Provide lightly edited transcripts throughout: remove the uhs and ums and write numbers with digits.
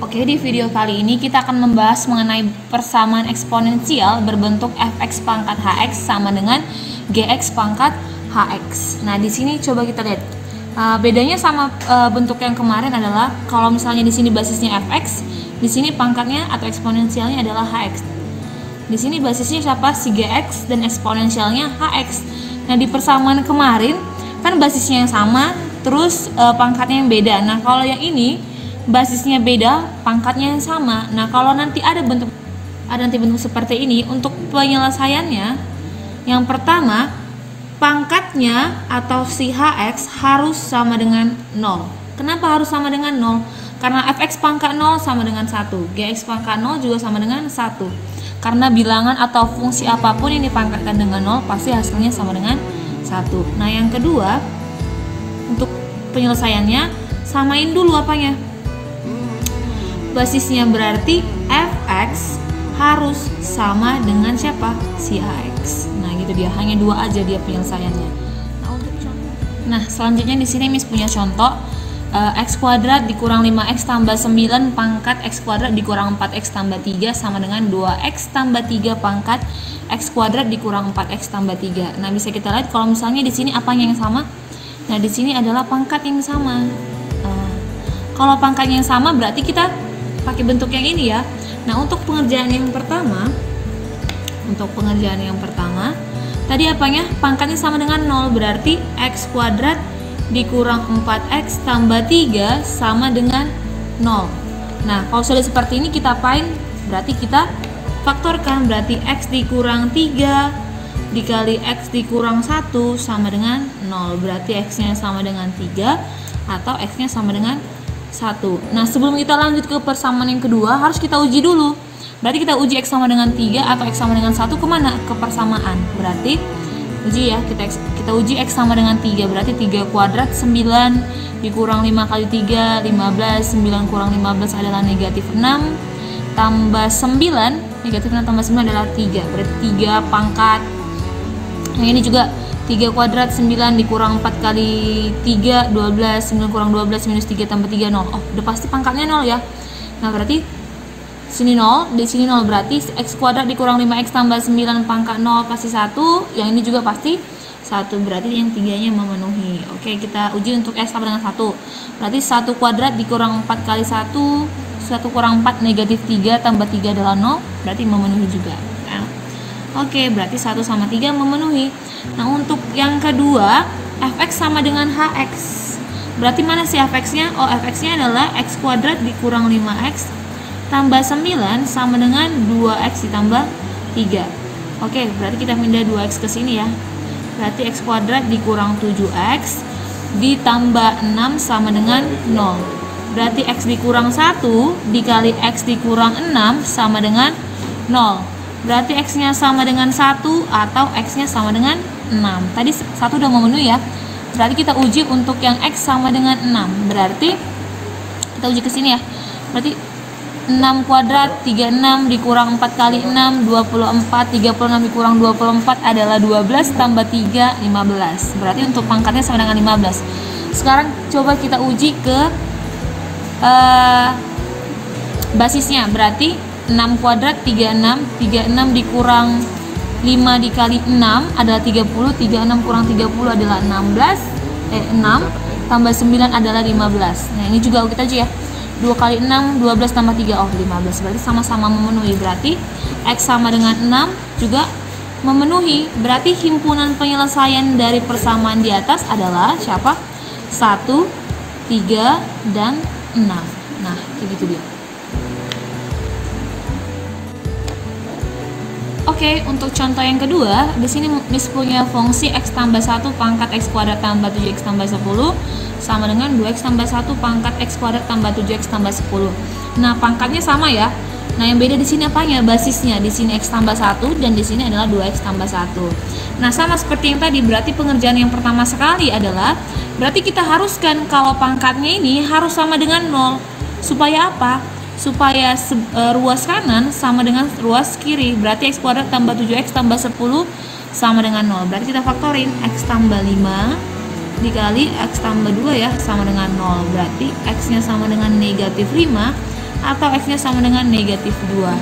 Oke, di video kali ini kita akan membahas mengenai persamaan eksponensial berbentuk fx pangkat hx sama dengan gx pangkat hx. Nah, di sini coba kita lihat. Bedanya sama bentuk yang kemarin adalah kalau misalnya di sini basisnya fx, di sini pangkatnya atau eksponensialnya adalah hx. Di sini basisnya siapa? Si gx dan eksponensialnya hx. Nah, di persamaan kemarin kan basisnya yang sama, terus pangkatnya yang beda. Nah, kalau yang ini basisnya beda, pangkatnya yang sama. Nah, kalau nanti ada bentuk seperti ini, untuk penyelesaiannya, yang pertama pangkatnya atau si hx harus sama dengan 0. Kenapa harus sama dengan 0? Karena fx pangkat 0 sama dengan 1, gx pangkat 0 juga sama dengan 1. Karena bilangan atau fungsi apapun yang dipangkatkan dengan 0 pasti hasilnya sama dengan 1. Nah, yang kedua, untuk penyelesaiannya samain dulu apanya? Basisnya berarti fx harus sama dengan siapa? Si hx. Nah, gitu dia. Hanya dua aja dia penyelesaiannya. Nah, selanjutnya di sini Miss punya contoh x kuadrat dikurang 5x tambah 9 pangkat x kuadrat dikurang 4x tambah 3 sama dengan 2x tambah 3 pangkat x kuadrat dikurang 4x tambah 3. Nah, bisa kita lihat kalau misalnya di sini apanya yang sama? Nah, di sini adalah pangkat yang sama. Kalau pangkatnya yang sama berarti kita pakai bentuk yang ini ya. Nah, untuk pengerjaan yang pertama, tadi apanya? Pangkatnya sama dengan 0, berarti x kuadrat dikurang 4x tambah 3 sama dengan 0. Nah, kalau sudah seperti ini kita apain? Berarti kita faktorkan, berarti x dikurang 3 dikali x dikurang 1 sama dengan 0. Berarti x-nya sama dengan 3 atau x-nya sama dengan 1. Nah, sebelum kita lanjut ke persamaan yang kedua, harus kita uji dulu. Berarti kita uji x sama dengan 3 atau x sama dengan 1 kemana? Ke persamaan. Berarti uji ya, kita uji x sama dengan 3. Berarti 3 kuadrat 9 dikurang 5 kali 3 15. 9 kurang 15 adalah negatif 6 tambah 9. Negatif 6 tambah 9 adalah 3. Berarti 3 pangkat. Nah, ini juga 3 kuadrat 9 dikurang 4 kali 3 12. 9 kurang 12 minus 3 tambah 3 0. Oh, udah pasti pangkatnya 0 ya. Nah, berarti sini 0, di sini 0, berarti x kuadrat dikurang 5x tambah 9 pangkat 0 pasti 1. Yang ini juga pasti 1, berarti yang tiganya memenuhi. Oke, kita uji untuk x sama dengan 1. Berarti 1 kuadrat dikurang 4 kali 1 1 kurang 4 negatif 3 tambah 3 adalah 0, berarti memenuhi juga. Nah, oke, berarti 1 sama 3 memenuhi. Nah, untuk yang kedua, fx sama dengan hx. Berarti mana sih fx-nya? Oh, fx-nya adalah x kuadrat dikurang 5x tambah 9 sama dengan 2x ditambah 3. Oke, berarti kita pindah 2x ke sini ya. Berarti x kuadrat dikurang 7x ditambah 6 sama dengan 0. Berarti x dikurang 1 dikali x dikurang 6 sama dengan 0. Berarti x-nya sama dengan 1 atau x-nya sama dengan 6. Tadi 1 udah memenuhi ya. Berarti kita uji untuk yang x sama dengan 6. Berarti kita uji ke sini ya. Berarti 6 kuadrat 36 dikurang 4 kali 6 24. 36 dikurang 24 adalah 12 tambah 3 15. Berarti untuk pangkatnya sama dengan 15. Sekarang coba kita uji ke basisnya. Berarti 6 kuadrat 36. 36 dikurang 5 dikali 6 adalah 30. 36 kurang 30 adalah 6 tambah 9 adalah 15. Nah, ini juga kita uji ya. 2 kali 6 12 tambah 3 oh 15. Berarti sama-sama memenuhi. Berarti x sama dengan 6 juga memenuhi. Berarti himpunan penyelesaian dari persamaan di atas adalah siapa? 1, 3 dan 6. Nah, kayak gitu dia. Oke, untuk contoh yang kedua, di sini Miss punya fungsi x tambah 1 pangkat x kuadrat tambah 7x tambah 10 sama dengan 2x tambah 1 pangkat x kuadrat tambah 7x tambah 10. Nah, pangkatnya sama ya. Nah, yang beda di sini apanya? Basisnya. Di sini x tambah 1 dan di sini adalah 2x tambah 1. Nah, sama seperti yang tadi, berarti pengerjaan yang pertama sekali adalah berarti kita haruskan kalau pangkatnya ini harus sama dengan 0. Supaya apa? Supaya ruas kanan sama dengan ruas kiri. Berarti x kuadrat tambah 7x tambah 10 sama dengan 0. Berarti kita faktorin x tambah 5 dikali x tambah 2 ya sama dengan 0. Berarti x nya sama dengan negatif 5 atau X-nya sama dengan negatif 2.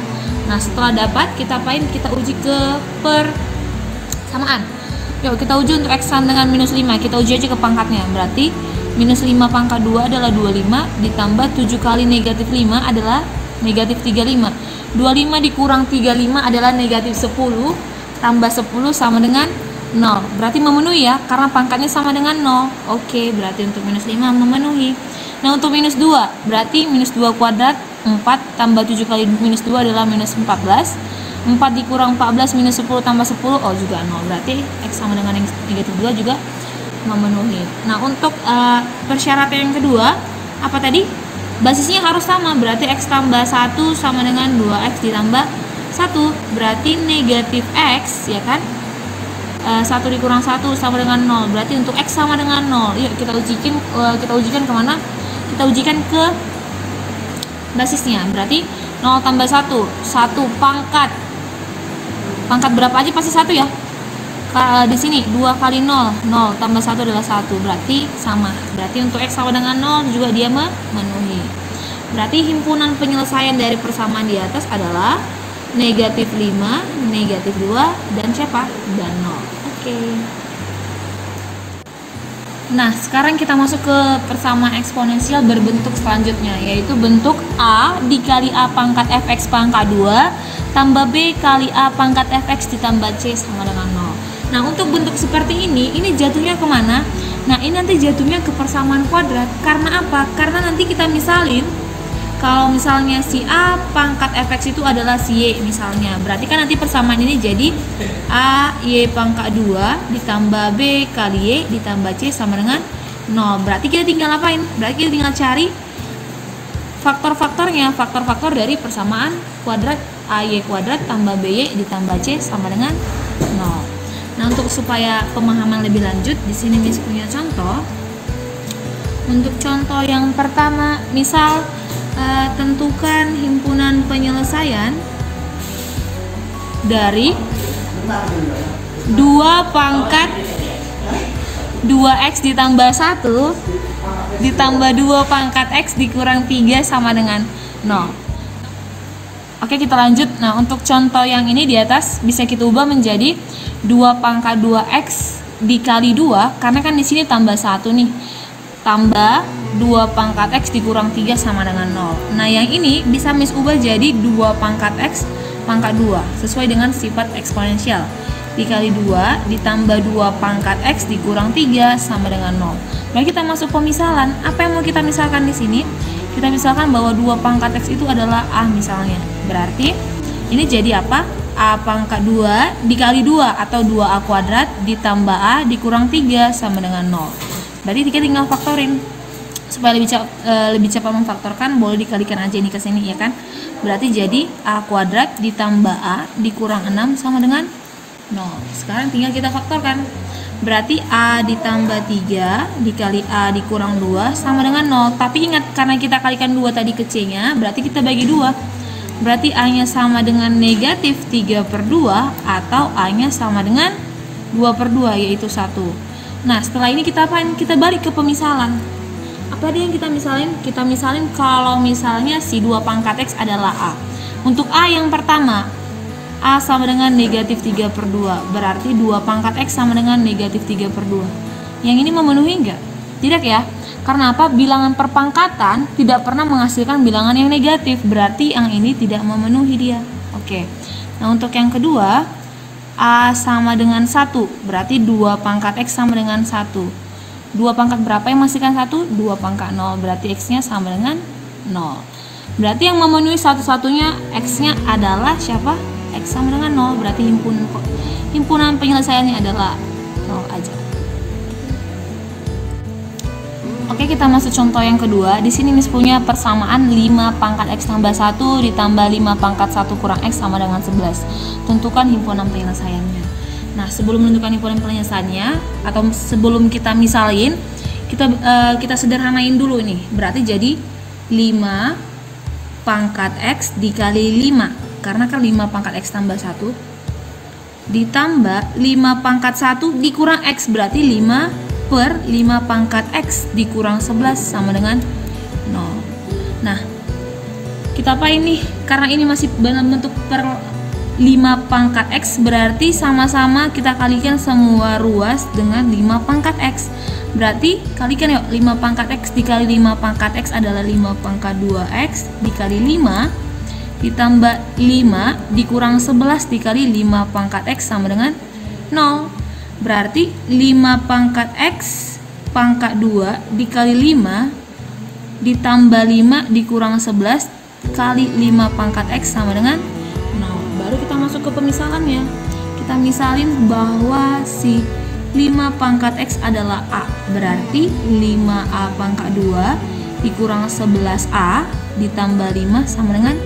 Nah, setelah dapat, kita apain? Kita uji ke persamaan. Yuk, kita uji untuk X sama dengan minus 5. Kita uji aja ke pangkatnya. Berarti minus 5 pangkat 2 adalah 25, ditambah 7 kali negatif 5 adalah negatif 35. 25 dikurang 35 adalah negatif 10, tambah 10 sama dengan 0. Berarti memenuhi ya, karena pangkatnya sama dengan 0. Oke, berarti untuk minus 5 memenuhi. Nah, untuk minus 2, berarti minus 2 kuadrat, 4 tambah 7 kali minus 2 adalah minus 14. 4 dikurang 14 minus 10 tambah 10, oh juga 0. Berarti X sama dengan negatif 2 juga memenuhi. Nah, untuk persyaratan yang kedua, apa tadi? Basisnya harus sama, berarti X tambah 1 sama dengan 2X ditambah 1. Berarti negatif X, ya kan? 1 dikurang 1 sama dengan 0. Berarti untuk X sama dengan 0. Yuk kita ujikan kemana? Kita ujikan ke basisnya. Berarti 0 tambah 1, 1 pangkat. Pangkat berapa aja pasti 1 ya? Di sini 2 kali 0, 0 tambah 1 adalah 1. Berarti sama. Berarti untuk X sama dengan 0 juga dia memenuhi. Berarti himpunan penyelesaian dari persamaan di atas adalah negatif 5, negatif 2, dan siapa? Dan 0. Oke. Nah, sekarang kita masuk ke persamaan eksponensial berbentuk selanjutnya, yaitu bentuk A dikali A pangkat fx pangkat 2 tambah B kali A pangkat fx ditambah C sama dengan 0. Nah, untuk bentuk seperti ini jatuhnya kemana? Nah, ini nanti jatuhnya ke persamaan kuadrat. Karena apa? Karena nanti kita misalin, kalau misalnya si A pangkat fx itu adalah si Y misalnya, berarti kan nanti persamaan ini jadi A Y pangkat 2 ditambah B kali Y ditambah C sama dengan 0. Berarti kita tinggal apain? Berarti kita tinggal cari faktor-faktornya, faktor-faktor dari persamaan kuadrat AY kuadrat tambah BY ditambah C sama dengan 0. Nah, untuk supaya pemahaman lebih lanjut, di sini Miss punya contoh. Untuk contoh yang pertama, misal tentukan himpunan penyelesaian dari 2 pangkat 2x ditambah 1 ditambah 2 pangkat x dikurang 3 sama dengan 0. Oke, kita lanjut. Nah, untuk contoh yang ini di atas bisa kita ubah menjadi 2 pangkat 2x dikali 2, karena kan di sini tambah 1 nih. Tambah 2 pangkat x dikurang 3 sama dengan 0. Nah, yang ini bisa Miss ubah jadi 2 pangkat x pangkat 2 sesuai dengan sifat eksponensial. Dikali 2 ditambah 2 pangkat x dikurang 3 sama dengan 0. Nah, kita masuk pemisalan. Apa yang mau kita misalkan di sini? Kita misalkan bahwa 2 pangkat x itu adalah A misalnya. Berarti ini jadi apa? A pangkat 2 dikali 2 atau 2A kuadrat ditambah A dikurang 3 sama dengan 0. Berarti kita tinggal faktorin. Supaya lebih cepat memfaktorkan, boleh dikalikan aja ini ke sini ya kan. Berarti jadi A kuadrat ditambah A dikurang 6 sama dengan 0. Sekarang tinggal kita faktorkan. Berarti A ditambah 3 dikali A dikurang 2 sama dengan 0. Tapi ingat, karena kita kalikan 2 tadi ke C-nya, berarti kita bagi 2. Berarti A-nya sama dengan negatif 3/2 atau A-nya sama dengan 2/2, yaitu 1. Nah, setelah ini kita apain? Kita balik ke pemisalan. Apa tadi yang kita misalin? Kita misalin kalau misalnya si 2 pangkat X adalah A. Untuk A yang pertama, A sama dengan negatif 3/2, berarti 2 pangkat X sama dengan negatif 3/2. Yang ini memenuhi enggak? Tidak ya, karena apa? Bilangan perpangkatan tidak pernah menghasilkan bilangan yang negatif, berarti yang ini tidak memenuhi dia. Oke, nah untuk yang kedua, A sama dengan 1, berarti 2 pangkat X sama dengan 1. 2 pangkat berapa yang menghasilkan 1? 2 pangkat 0, berarti X-nya sama dengan 0. Berarti yang memenuhi satu-satunya X-nya adalah siapa? X sama dengan 0, berarti himpunan penyelesaiannya adalah 0 aja. Oke, kita masuk contoh yang kedua. Di sini Miss punya persamaan 5 pangkat X tambah 1 ditambah 5 pangkat 1 kurang X sama dengan 11. Tentukan himpunan penyelesaiannya. Nah, sebelum menentukan himpunan penyelesaiannya atau sebelum kita misalin, kita sederhanain dulu ini. Berarti jadi 5 pangkat X dikali 5, karena kan 5 pangkat X tambah 1 ditambah 5 pangkat 1 dikurang X, berarti 5/5 pangkat X dikurang 11 sama dengan 0. Nah, kita apain nih? Karena ini masih dalam bentuk per 5 pangkat X, berarti sama-sama kita kalikan semua ruas dengan 5 pangkat X. Berarti kalikan yuk, 5 pangkat X dikali 5 pangkat X adalah 5 pangkat 2X dikali 5 ditambah 5 dikurang 11 dikali 5 pangkat X sama dengan 0. Berarti 5 pangkat X pangkat 2 dikali 5 ditambah 5 dikurang 11 kali 5 pangkat X sama dengan 0. Baru kita masuk ke pemisalannya. Kita misalin bahwa si 5 pangkat X adalah A. Berarti 5A pangkat 2 dikurang 11A ditambah 5 sama dengan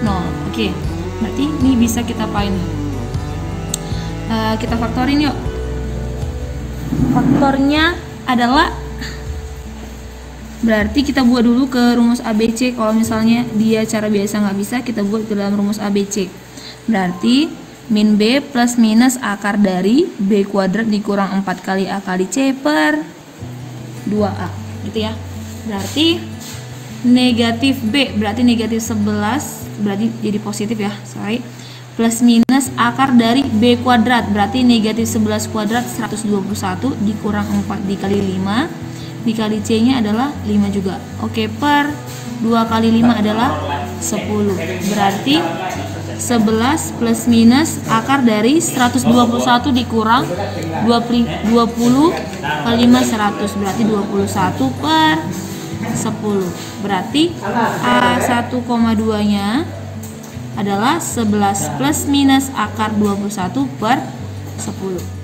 0. Oke, berarti ini bisa kita apain? Kita faktorin yuk. Faktornya adalah, berarti kita buat dulu ke rumus ABC. Kalau misalnya dia cara biasa nggak bisa, kita buat ke dalam rumus ABC. Berarti min B plus minus akar dari B kuadrat dikurang 4 kali A kali C per 2A, gitu ya. Berarti negatif B, berarti negatif 11, berarti jadi positif ya, sorry. Plus minus akar dari B kuadrat, berarti negatif 11 kuadrat 121 dikurang 4 dikali 5 dikali C nya adalah 5 juga. Oke, per 2 kali 5 adalah 10. Berarti 11 plus minus akar dari 121 dikurang 20 kali 5 100, berarti 21 per 10. Berarti A1,2 nya adalah 11 plus minus akar 21 per 10.